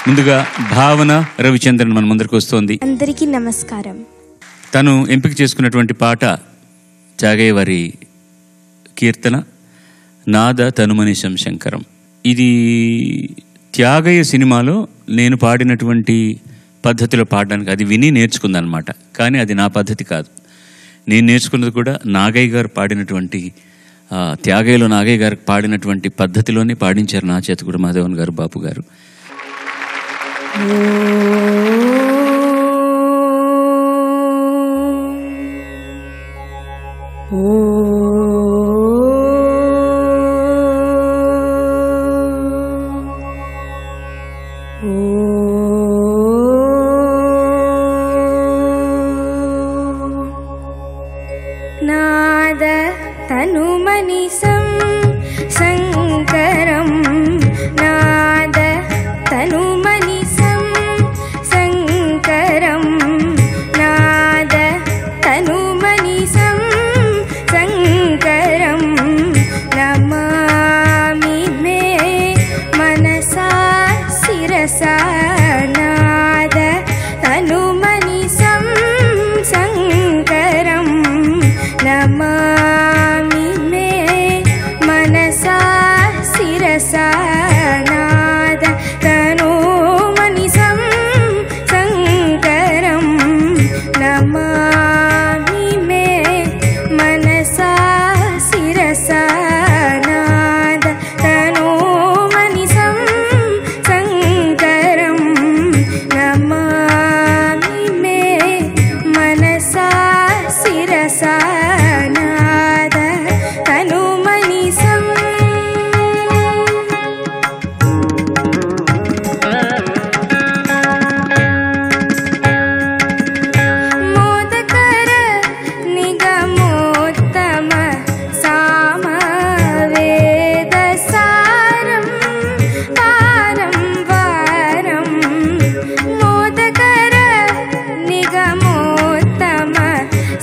ముందుగా భావన రవిచంద్రన్ మన ముందరికి వస్తోంది. అందరికీ నమస్కారం. తను ఎంపిక చేసుకున్నటువంటి పాట త్యాగయ్య వారి కీర్తన నాద తనుమనిశం శంకరం. ఇది త్యాగయ్య సినిమాలో నేను పాడినటువంటి పద్ధతిలో పాడడానికి అది విని నేర్చుకుందనమాట. కానీ అది నా పద్ధతి కాదు. నేను నేర్చుకున్నది కూడా నాగయ్య గారు పాడినటువంటి త్యాగయ్యలో నాగయ్య గారికి పాడినటువంటి పద్ధతిలోనే పాడించారు నా చేత కూడా మాధవన్ గారు, బాపు గారు. నాద తనుమనిశం శంకరం నాద తనుమనిశం శంకరం నాద తనుమనిశం శంకరం నమామి మే మనసా శిరసా నాద తనుమనిశం శంకరం నమామి మే మనసా శిరసా నాద తనుమనిశం శంకరం నమామి మే మనసా శిరసా నాద తనుమనిశం శంకరం నమామి మే మనసా శిరసా నాద తనుమనిశం. మోదకర నిగమోత్తమ సామవేద సారం పారం వారం మోదకర నిగమోత్తమ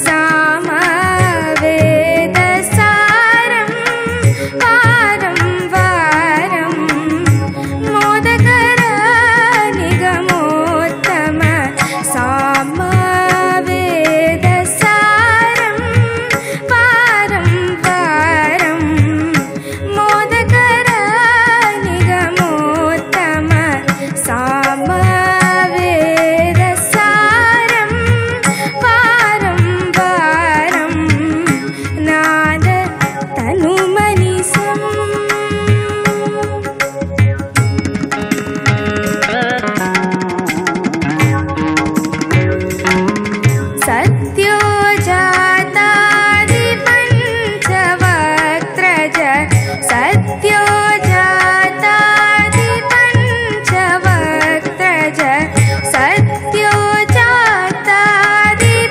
సామవేద సారం పారం వారం మోదకర నిగమోత్తమ సామవేద సారం పారం వారం మోదకర నిగమోత్తమ సామవేద సారం పారం వారం నాద తనుమనిశం. సత్యోజాతాది పంచవక్త్రజ సత్యోజాతాది పంచవక్త్రజ సత్యోజాతాది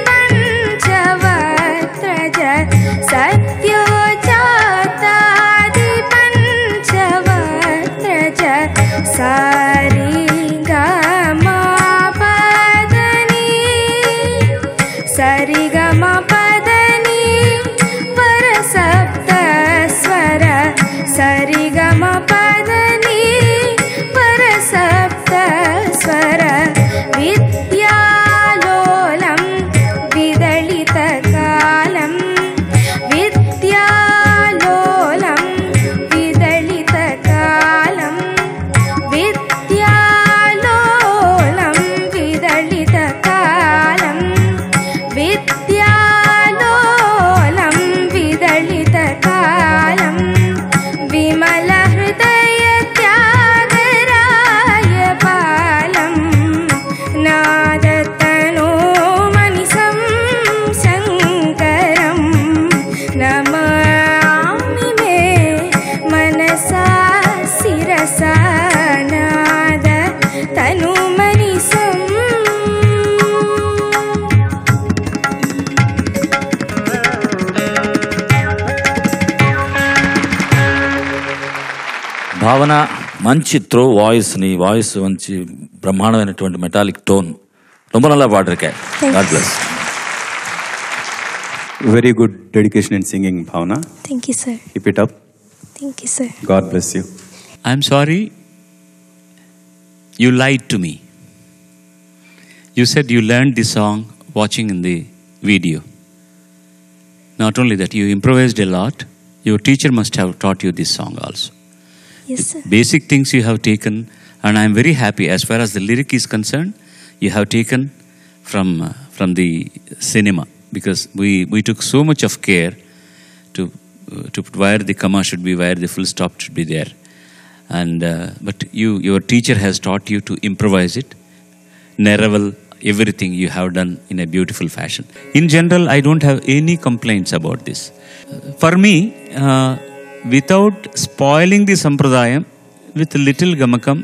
పంచవక్త్రజ సత్యోజాతాది పంచవక్త్రజ సారి గమా పదని సరి గమ పదని పరసప్త స్వర సరి గమ పదని పరసప్త స్వర విద్యాలోలం విదళిత కాలం విద్యాలోలం విదళిత కాలం విద్యాలోలం విదళిత కాలం విద్యాలోలం విదళిత కాలం విమల హృదయ త్యాగరాయ పాలం నాద తనుమనిశం శంకరం నమామి మే మనసా శిరసా నాద తనుమనిశం. భావన మంచి త్రో వాయిస్ మంచి బ్రహ్మాండమైనటువంటి మెటాలిక్ టోన్ ரொம்ப நல்லா பாடிருக்கேன். God bless. Very good dedication in singing, Bhavana. Thank you, sir. Keep it up. Thank you, sir. God bless you. I'm sorry, you lied to me. You said you learned the song watching in the video. Not only that, you improvised a lot. Your teacher must have taught you this song also. Yes, sir. Basic things you have taken, and I am very happy as far as the lyric is concerned. You have taken from the cinema, because we took so much of care to where the comma should be, where the full stop should be there. And but your teacher has taught you to improvise it. Neraval, everything you have done in a beautiful fashion. In general, I don't have any complaints about this. For me, without spoiling the sampradayam, with little gamakam,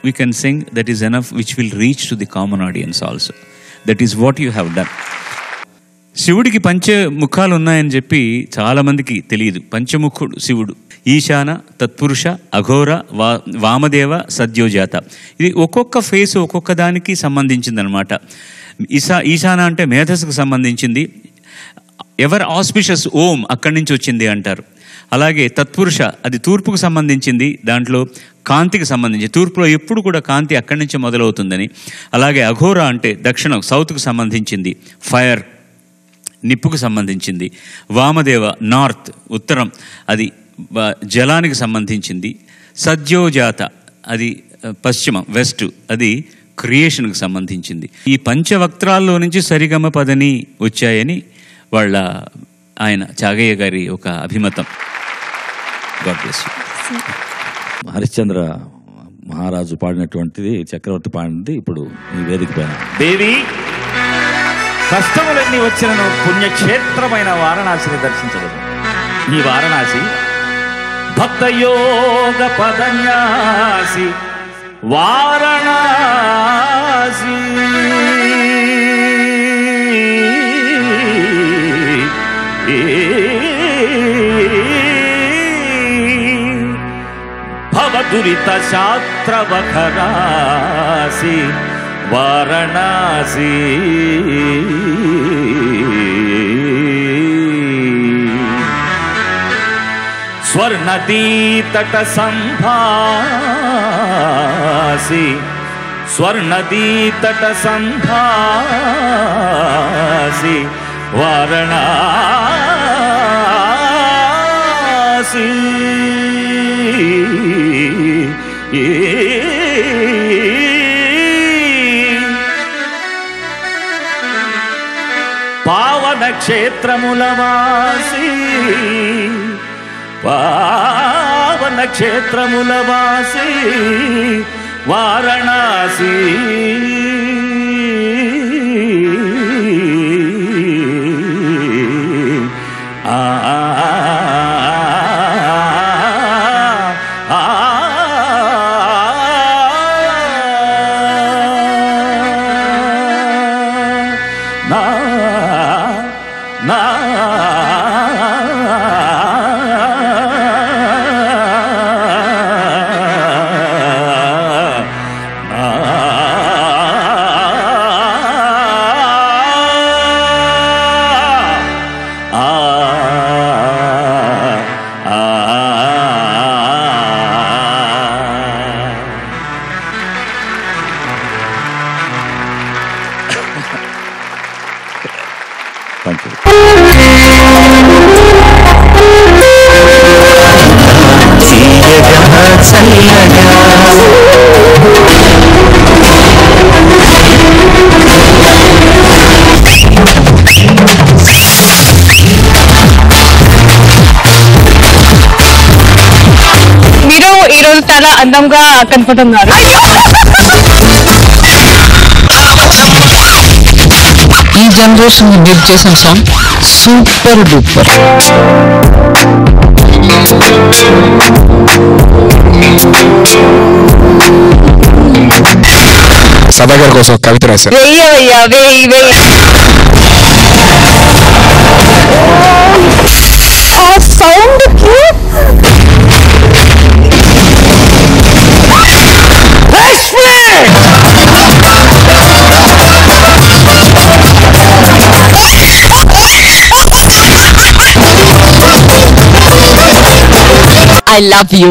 we can sing, that is enough, which will reach to the common audience also. That is what you have done. శివుడికి పంచముఖాలు ఉన్నాయని చెప్పి చాలామందికి తెలియదు. పంచముఖుడు శివుడు ఈశాన, తత్పురుష, అఘోర, వామదేవ, సద్యోజాత. ఇది ఒక్కొక్క face ఒక్కొక్క దానికి సంబంధించిందనమాట. ఈశాన అంటే మేధస్సుకు సంబంధించింది. ఎవర్ ఆస్పిషస్ ఓం అక్కడి నుంచి వచ్చింది అంటారు. అలాగే తత్పురుష అది తూర్పుకు సంబంధించింది, దాంట్లో కాంతికి సంబంధించి, తూర్పులో ఎప్పుడు కూడా కాంతి అక్కడి నుంచి మొదలవుతుందని. అలాగే అఘోర అంటే దక్షిణం సౌత్కు సంబంధించింది, ఫైర్ నిప్పుకు సంబంధించింది. వామదేవ నార్త్ ఉత్తరం, అది జలానికి సంబంధించింది. సద్యోజాత అది పశ్చిమం వెస్ట్, అది క్రియేషన్కి సంబంధించింది. ఈ పంచవక్త్రాల్లో నుంచి సరిగమ పదని వచ్చాయని ఆయన చాగయ్య గారి ఒక అభిమతం. God bless you. హరిశ్చంద్ర మహారాజు పాడినటువంటిది, చక్రవర్తి పాడినది ఇప్పుడు ఈ వేదిక పైన. దేవి, కష్టములన్నీ వచ్చిన పుణ్యక్షేత్రమైన వారణాసిని దర్శించలేదు. ఈ వారణాసి భక్తయోగ పదన్యాసి వారణాసి. భవదురిత శాస్త్రవఖరాసి వారణాసి. స్వర్ణదీ తట సంభాసి స్వర్ణదీ తట సంభాసి వారణాసి. పావన క్షేత్రములవాసి పావన క్షేత్రములవాసి వారణాసి. మీరు ఈ రోజు చాలా అందంగా కనపడుతున్నారు. ఈ జనరేషన్ మీరు చేసిన సాంగ్ సూపర్ డూపర్. సభా గారి కోసం కవిత రాశారు. ఆ సౌండ్ I love you.